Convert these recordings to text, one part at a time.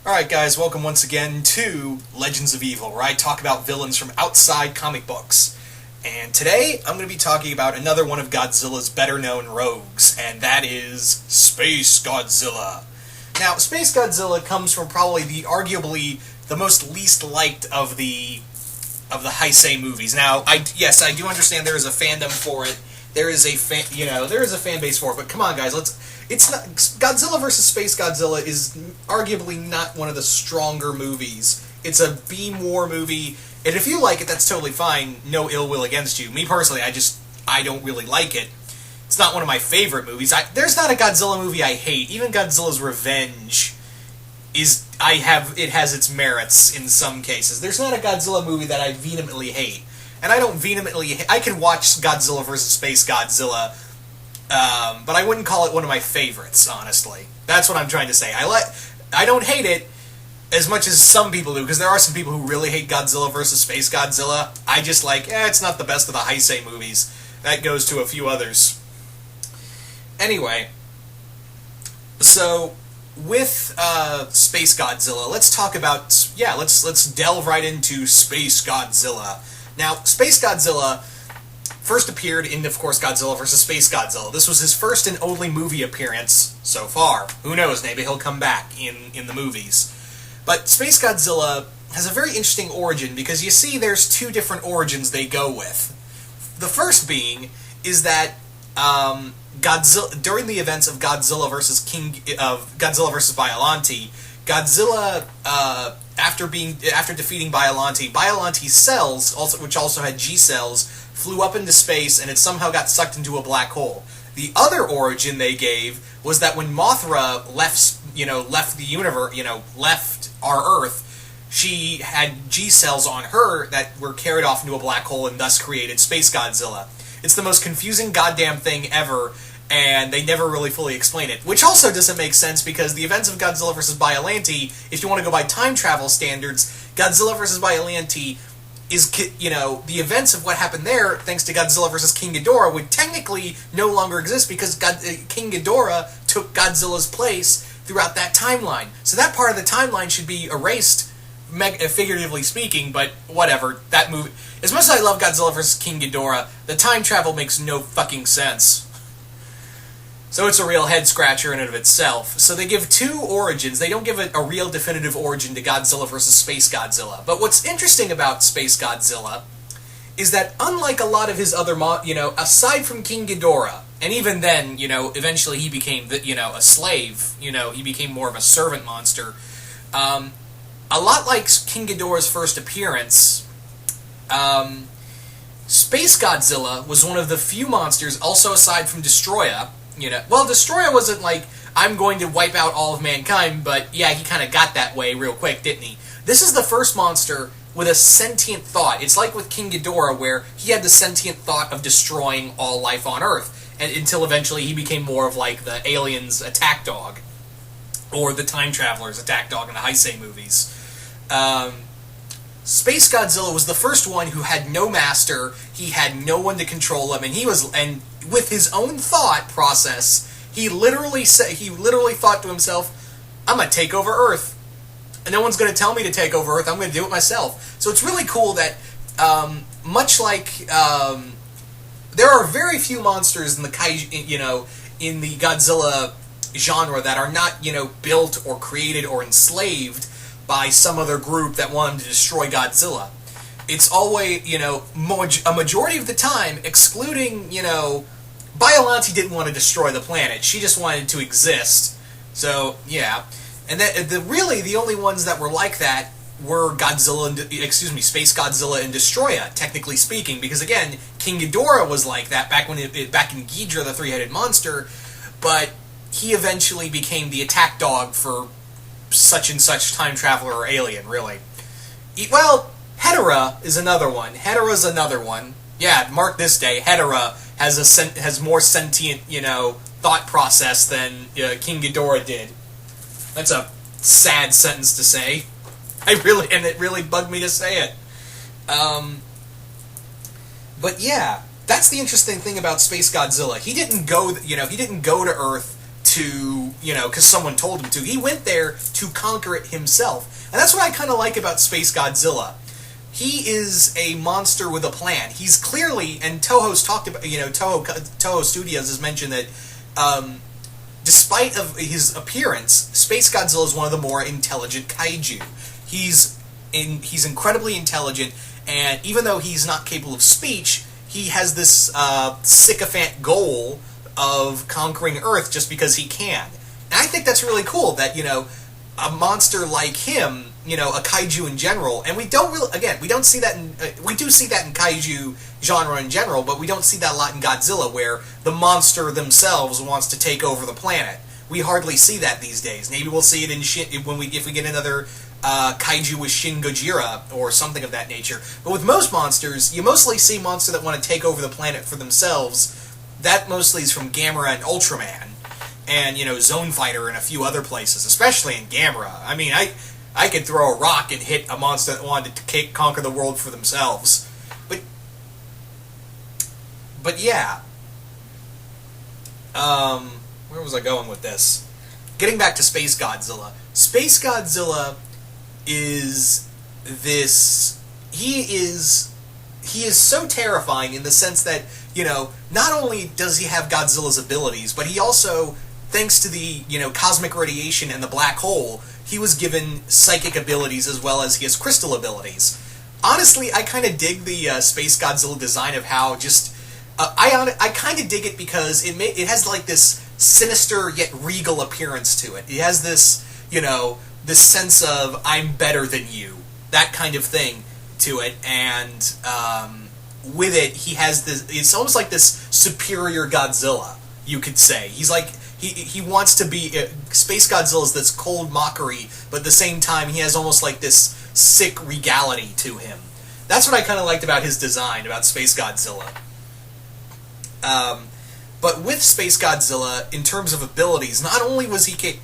Alright guys, welcome once again to Legends of Evil, where I talk about villains from outside comic books. And today, I'm going to be talking about another one of Godzilla's better-known rogues, and that is Spacegodzilla. Now, Spacegodzilla comes from probably arguably the most least liked of the Heisei movies. Now, yes, I do understand there is a fandom for it. There is a fan base for it, but come on guys, it's not, Godzilla vs. Spacegodzilla is arguably not one of the stronger movies. It's a B-more movie, and if you like it, that's totally fine. No ill will against you. Me personally, I don't really like it. It's not one of my favorite movies. There's not a Godzilla movie I hate. Even Godzilla's Revenge has its merits in some cases. There's not a Godzilla movie that I vehemently hate. And I don't vehemently I can watch Godzilla vs. Spacegodzilla, but I wouldn't call it one of my favorites, honestly. That's what I'm trying to say. I don't hate it as much as some people do, because there are some people who really hate Godzilla vs. Spacegodzilla. I just it's not the best of the Heisei movies. That goes to a few others. Anyway, so with Spacegodzilla, let's talk about, let's delve right into Spacegodzilla. Now, Spacegodzilla first appeared in, of course, Godzilla vs. Spacegodzilla. This was his first and only movie appearance so far. Who knows, maybe he'll come back in the movies. But Spacegodzilla has a very interesting origin, because you see there's two different origins they go with. The first being is that Godzilla, during the events of Godzilla vs. Biollante, Godzilla, after defeating Biolante's cells, which also had G cells, flew up into space, and it somehow got sucked into a black hole. The other origin they gave was that when Mothra left the universe, left our Earth, she had G cells on her that were carried off into a black hole and thus created Spacegodzilla. It's the most confusing goddamn thing ever, and they never really fully explain it. Which also doesn't make sense, because the events of Godzilla vs. Biollante, if you want to go by time travel standards, Godzilla vs. Biollante is, the events of what happened there, thanks to Godzilla vs. King Ghidorah, would technically no longer exist, because King Ghidorah took Godzilla's place throughout that timeline. So that part of the timeline should be erased, figuratively speaking, but whatever. That movie, as much as I love Godzilla vs. King Ghidorah, the time travel makes no fucking sense. So it's a real head-scratcher in and of itself. So they give two origins. They don't give a real definitive origin to Godzilla vs. Spacegodzilla. But what's interesting about Spacegodzilla is that unlike a lot of his other, aside from King Ghidorah, and even then, eventually he became, a slave, he became more of a servant monster, a lot like King Ghidorah's first appearance, Spacegodzilla was one of the few monsters, also aside from Destroya. Destroya wasn't like, I'm going to wipe out all of mankind, but yeah, he kind of got that way real quick, didn't he? This is the first monster with a sentient thought. It's like with King Ghidorah, where he had the sentient thought of destroying all life on Earth, and until eventually he became more of like the aliens' attack dog, or the time travelers' attack dog in the Heisei movies. Spacegodzilla was the first one who had no master. He had no one to control him, and with his own thought process, he literally thought to himself, "I'm gonna take over Earth, and no one's gonna tell me to take over Earth. I'm gonna do it myself." So it's really cool that, much like there are very few monsters in the in the Godzilla genre that are not built or created or enslaved by some other group that wanted to destroy Godzilla. It's always, a majority of the time, excluding, Biollante didn't want to destroy the planet. She just wanted to exist. So, yeah. And really, the only ones that were like that were Spacegodzilla and Destroya, technically speaking, because again, King Ghidorah was like that back in Ghidra, the three-headed monster, but he eventually became the attack dog for such and such time traveler or alien, really. Well, Hedorah is another one. Hedorah's another one. Yeah, mark this day, Hedorah has more sentient, thought process than King Ghidorah did. That's a sad sentence to say. And it really bugged me to say it. But yeah, that's the interesting thing about Spacegodzilla. He didn't go to Earth to, because someone told him to. He went there to conquer it himself. And that's what I kind of like about Space Godzilla. He is a monster with a plan. He's clearly, and Toho's talked about, Toho Studios has mentioned that despite of his appearance, Space Godzilla is one of the more intelligent kaiju. He's incredibly intelligent, and even though he's not capable of speech, he has this sycophant goal of conquering Earth just because he can. And I think that's really cool that, a monster like him, a kaiju in general, and we don't see that in, we do see that in kaiju genre in general, but we don't see that a lot in Godzilla, where the monster themselves wants to take over the planet. We hardly see that these days. Maybe we'll see it in if we get another kaiju with Shin Gojira or something of that nature. But with most monsters, you mostly see monsters that want to take over the planet for themselves. That mostly is from Gamera and Ultraman, and Zone Fighter and a few other places, especially in Gamera. I mean, I could throw a rock and hit a monster that wanted to conquer the world for themselves. But yeah. Where was I going with this? Getting back to Space Godzilla. Space Godzilla is this... He is so terrifying in the sense that, not only does he have Godzilla's abilities, but he also, thanks to the, cosmic radiation and the black hole, he was given psychic abilities as well as he has crystal abilities. Honestly, I kind of dig the Space Godzilla design of how just... I kind of dig it because it has like this sinister yet regal appearance to it. It has this, this sense of, I'm better than you. That kind of thing to it, and with it, he has this... It's almost like this superior Godzilla, you could say. He's like... He wants to be... Space Godzilla is this cold mockery, but at the same time, he has almost like this sick regality to him. That's what I kind of liked about his design, about Space Godzilla. But with Space Godzilla, in terms of abilities, not only was he capable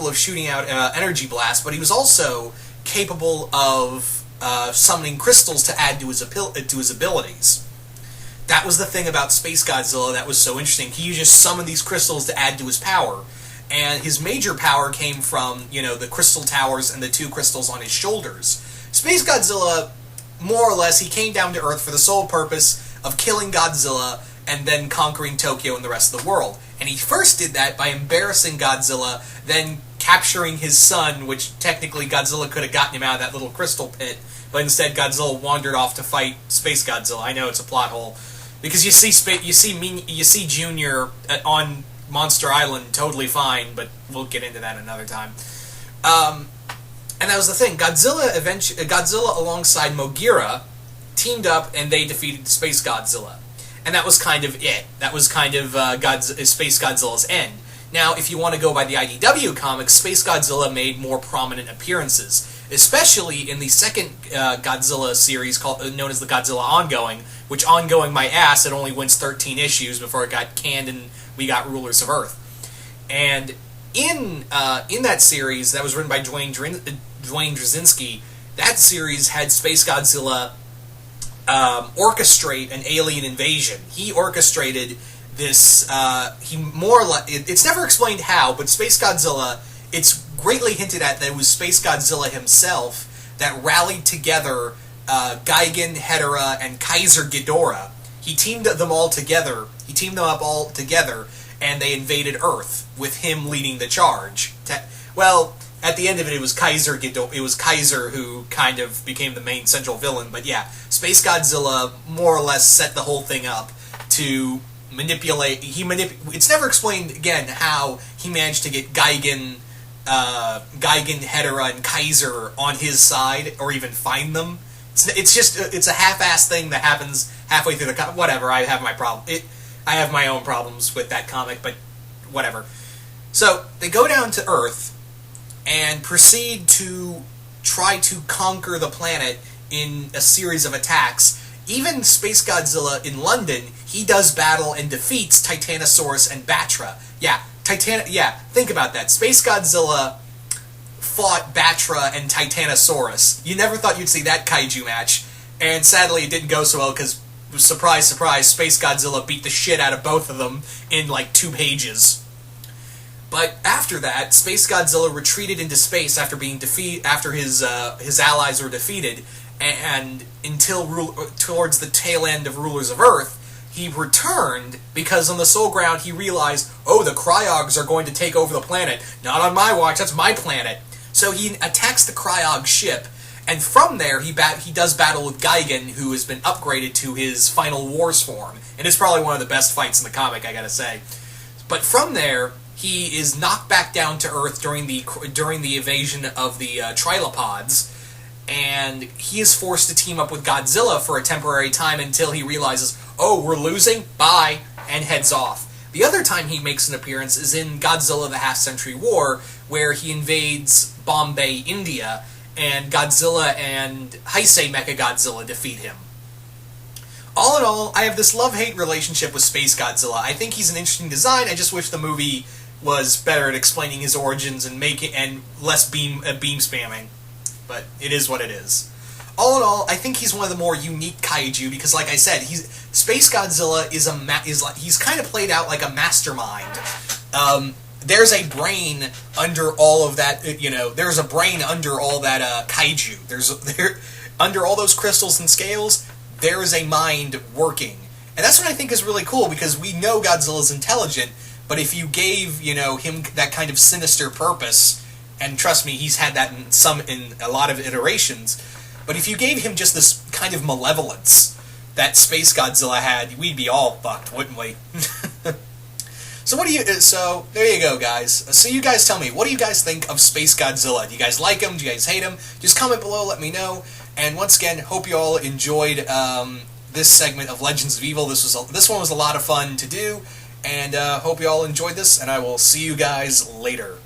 of shooting out energy blasts, but he was also capable of summoning crystals to add to his abilities. That was the thing about Space Godzilla that was so interesting. He just summoned these crystals to add to his power. And his major power came from, the crystal towers and the 2 crystals on his shoulders. Space Godzilla, more or less, he came down to Earth for the sole purpose of killing Godzilla and then conquering Tokyo and the rest of the world. And he first did that by embarrassing Godzilla, then capturing his son, which technically Godzilla could have gotten him out of that little crystal pit, but instead Godzilla wandered off to fight Space Godzilla. I know it's a plot hole. Because you see Junior on Monster Island totally fine, but we'll get into that another time. And that was the thing. Godzilla alongside Mogira teamed up and they defeated Space Godzilla. And that was kind of it. That was kind of Space Godzilla's end. Now, if you want to go by the IDW comics, Space Godzilla made more prominent appearances, especially in the second Godzilla series known as the Godzilla Ongoing, which ongoing my ass, it only went 13 issues before it got canned and we got Rulers of Earth. And in that series, that was written by Dwayne Drazinski, that series had Space Godzilla orchestrate an alien invasion. He orchestrated this, it's never explained how, but Space Godzilla, it's greatly hinted at that it was Space Godzilla himself that rallied together Gigan, Hedorah, and Kaiser Ghidorah. He teamed them all together, and they invaded Earth, with him leading the charge. Well, at the end of it, it was Kaiser who kind of became the main central villain, but yeah, Space Godzilla more or less set the whole thing up to manipulate... It's never explained, again, how he managed to get Gigan, Hedorah, and Kaiser on his side, or even find them. It's a half-assed thing that happens halfway through the comic. Whatever, I have my own problems with that comic, but whatever. So, they go down to Earth and proceed to try to conquer the planet in a series of attacks. Even Space Godzilla in London, he does battle and defeats Titanosaurus and Batra. Think about that. Space Godzilla fought Batra and Titanosaurus. You never thought you'd see that kaiju match, and sadly it didn't go so well because surprise, surprise, Space Godzilla beat the shit out of both of them in like 2 pages. But after that, Space Godzilla retreated into space after being after his allies were defeated, and towards the tail end of Rulers of Earth, he returned because on the Soul Ground he realized, oh, the Cryogs are going to take over the planet. Not on my watch, that's my planet. So he attacks the Cryog ship, and from there he does battle with Gigan, who has been upgraded to his Final Wars form, and it's probably one of the best fights in the comic, I gotta say. But from there, he is knocked back down to Earth during the invasion of the Trilopods, and he is forced to team up with Godzilla for a temporary time until he realizes, oh, we're losing? Bye, and heads off. The other time he makes an appearance is in Godzilla the Half-Century War, where he invades Bombay, India, and Godzilla and Heisei Mechagodzilla defeat him. All in all, I have this love-hate relationship with Space Godzilla. I think he's an interesting design. I just wish the movie was better at explaining his origins and less beam spamming. But it is what it is. All in all, I think he's one of the more unique kaiju because, like I said, Space Godzilla he's kind of played out like a mastermind. There's a brain under all of that. There's a brain under all that kaiju. Under all those crystals and scales, there is a mind working, and that's what I think is really cool because we know Godzilla's intelligent, but if you gave him that kind of sinister purpose, and trust me, he's had that in a lot of iterations. But if you gave him just this kind of malevolence that Space Godzilla had, we'd be all fucked, wouldn't we? So there you go, guys. So you guys tell me, what do you guys think of Space Godzilla? Do you guys like him? Do you guys hate him? Just comment below, let me know. And once again, hope you all enjoyed this segment of Legends of Evil. This one was a lot of fun to do, and hope you all enjoyed this. And I will see you guys later.